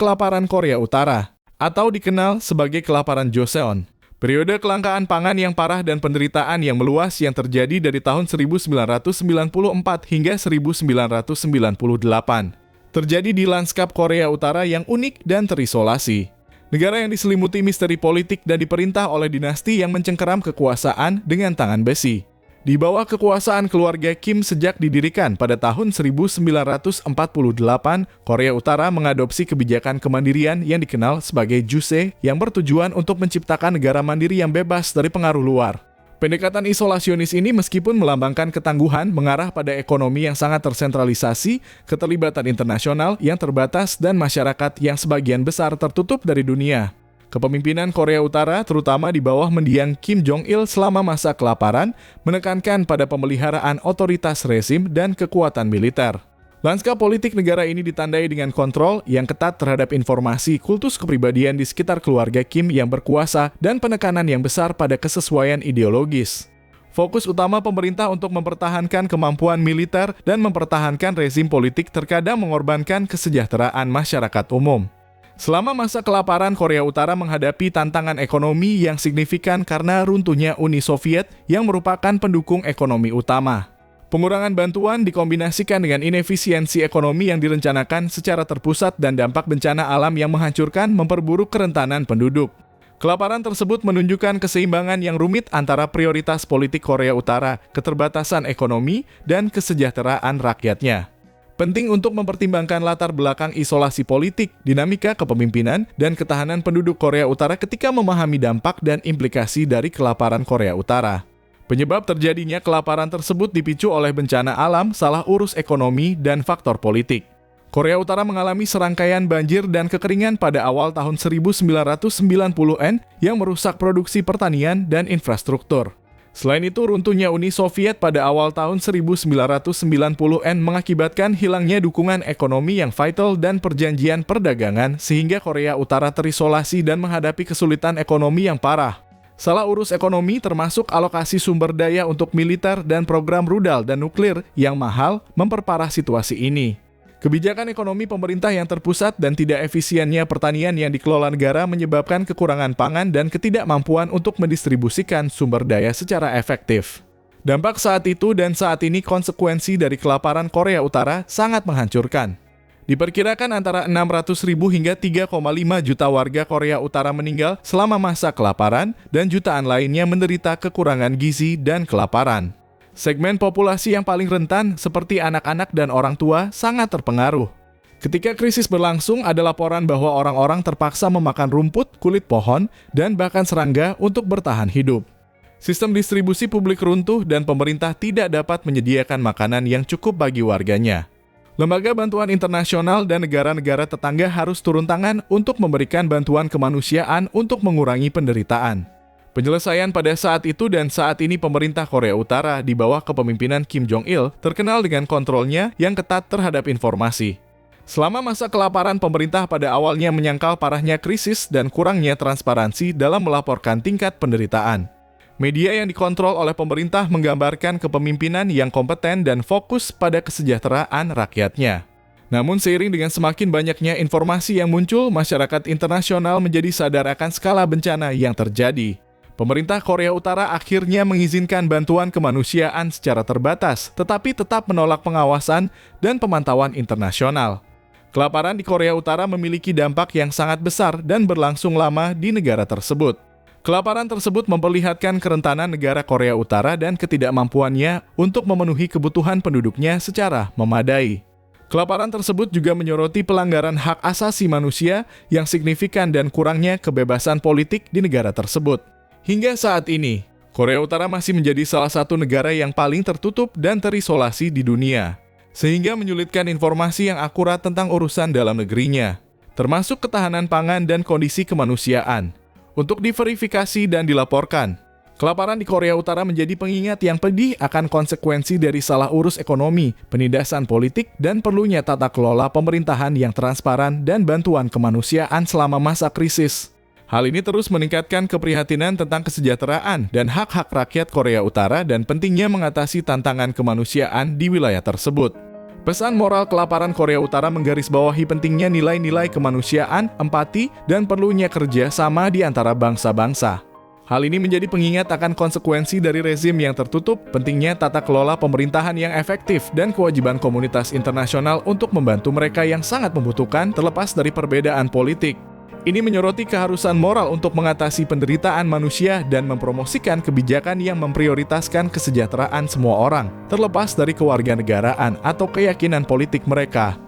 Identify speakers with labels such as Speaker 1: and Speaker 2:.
Speaker 1: kelaparan Korea Utara, atau dikenal sebagai kelaparan Joseon. Periode kelangkaan pangan yang parah dan penderitaan yang meluas yang terjadi dari tahun 1994 hingga 1998. Terjadi di lanskap Korea Utara yang unik dan terisolasi. Negara yang diselimuti misteri politik dan diperintah oleh dinasti yang mencengkeram kekuasaan dengan tangan besi. Di bawah kekuasaan keluarga Kim sejak didirikan pada tahun 1948, Korea Utara mengadopsi kebijakan kemandirian yang dikenal sebagai Juse yang bertujuan untuk menciptakan negara mandiri yang bebas dari pengaruh luar. Pendekatan isolasionis ini meskipun melambangkan ketangguhan mengarah pada ekonomi yang sangat tersentralisasi, keterlibatan internasional yang terbatas dan masyarakat yang sebagian besar tertutup dari dunia. Kepemimpinan Korea Utara, terutama di bawah mendiang Kim Jong-il selama masa kelaparan, menekankan pada pemeliharaan otoritas rezim dan kekuatan militer. Lanskap politik negara ini ditandai dengan kontrol yang ketat terhadap informasi kultus kepribadian di sekitar keluarga Kim yang berkuasa dan penekanan yang besar pada kesesuaian ideologis. Fokus utama pemerintah untuk mempertahankan kemampuan militer dan mempertahankan rezim politik terkadang mengorbankan kesejahteraan masyarakat umum. Selama masa kelaparan, Korea Utara menghadapi tantangan ekonomi yang signifikan karena runtuhnya Uni Soviet yang merupakan pendukung ekonomi utama. Pengurangan bantuan dikombinasikan dengan inefisiensi ekonomi yang direncanakan secara terpusat dan dampak bencana alam yang menghancurkan memperburuk kerentanan penduduk. Kelaparan tersebut menunjukkan keseimbangan yang rumit antara prioritas politik Korea Utara, keterbatasan ekonomi, dan kesejahteraan rakyatnya. Penting untuk mempertimbangkan latar belakang isolasi politik, dinamika kepemimpinan, dan ketahanan penduduk Korea Utara ketika memahami dampak dan implikasi dari kelaparan Korea Utara. Penyebab terjadinya kelaparan tersebut dipicu oleh bencana alam, salah urus ekonomi, dan faktor politik. Korea Utara mengalami serangkaian banjir dan kekeringan pada awal tahun 1990-an yang merusak produksi pertanian dan infrastruktur. Selain itu, runtuhnya Uni Soviet pada awal tahun 1990-an mengakibatkan hilangnya dukungan ekonomi yang vital dan perjanjian perdagangan sehingga Korea Utara terisolasi dan menghadapi kesulitan ekonomi yang parah. Salah urus ekonomi termasuk alokasi sumber daya untuk militer dan program rudal dan nuklir yang mahal memperparah situasi ini. Kebijakan ekonomi pemerintah yang terpusat dan tidak efisiennya pertanian yang dikelola negara menyebabkan kekurangan pangan dan ketidakmampuan untuk mendistribusikan sumber daya secara efektif. Dampak saat itu dan saat ini konsekuensi dari kelaparan Korea Utara sangat menghancurkan. Diperkirakan antara 600.000 hingga 3,5 juta warga Korea Utara meninggal selama masa kelaparan dan jutaan lainnya menderita kekurangan gizi dan kelaparan. Segmen populasi yang paling rentan seperti anak-anak dan orang tua sangat terpengaruh. Ketika krisis berlangsung, ada laporan bahwa orang-orang terpaksa memakan rumput, kulit pohon, dan bahkan serangga untuk bertahan hidup. Sistem distribusi publik runtuh dan pemerintah tidak dapat menyediakan makanan yang cukup bagi warganya. Lembaga bantuan internasional dan negara-negara tetangga harus turun tangan untuk memberikan bantuan kemanusiaan untuk mengurangi penderitaan. Penyelesaian pada saat itu dan saat ini pemerintah Korea Utara di bawah kepemimpinan Kim Jong-il terkenal dengan kontrolnya yang ketat terhadap informasi. Selama masa kelaparan, pemerintah pada awalnya menyangkal parahnya krisis dan kurangnya transparansi dalam melaporkan tingkat penderitaan. Media yang dikontrol oleh pemerintah menggambarkan kepemimpinan yang kompeten dan fokus pada kesejahteraan rakyatnya. Namun seiring dengan semakin banyaknya informasi yang muncul, masyarakat internasional menjadi sadar akan skala bencana yang terjadi. Pemerintah Korea Utara akhirnya mengizinkan bantuan kemanusiaan secara terbatas, tetapi tetap menolak pengawasan dan pemantauan internasional. Kelaparan di Korea Utara memiliki dampak yang sangat besar dan berlangsung lama di negara tersebut. Kelaparan tersebut memperlihatkan kerentanan negara Korea Utara dan ketidakmampuannya untuk memenuhi kebutuhan penduduknya secara memadai. Kelaparan tersebut juga menyoroti pelanggaran hak asasi manusia yang signifikan dan kurangnya kebebasan politik di negara tersebut. Hingga saat ini, Korea Utara masih menjadi salah satu negara yang paling tertutup dan terisolasi di dunia, sehingga menyulitkan informasi yang akurat tentang urusan dalam negerinya, termasuk ketahanan pangan dan kondisi kemanusiaan, untuk diverifikasi dan dilaporkan. Kelaparan di Korea Utara menjadi pengingat yang pedih akan konsekuensi dari salah urus ekonomi, penindasan politik, dan perlunya tata kelola pemerintahan yang transparan dan bantuan kemanusiaan selama masa krisis. Hal ini terus meningkatkan keprihatinan tentang kesejahteraan dan hak-hak rakyat Korea Utara dan pentingnya mengatasi tantangan kemanusiaan di wilayah tersebut. Pesan moral kelaparan Korea Utara menggarisbawahi pentingnya nilai-nilai kemanusiaan, empati, dan perlunya kerja sama di antara bangsa-bangsa. Hal ini menjadi pengingat akan konsekuensi dari rezim yang tertutup, pentingnya tata kelola pemerintahan yang efektif, dan kewajiban komunitas internasional untuk membantu mereka yang sangat membutuhkan terlepas dari perbedaan politik. Ini menyoroti keharusan moral untuk mengatasi penderitaan manusia dan mempromosikan kebijakan yang memprioritaskan kesejahteraan semua orang, terlepas dari kewarganegaraan atau keyakinan politik mereka.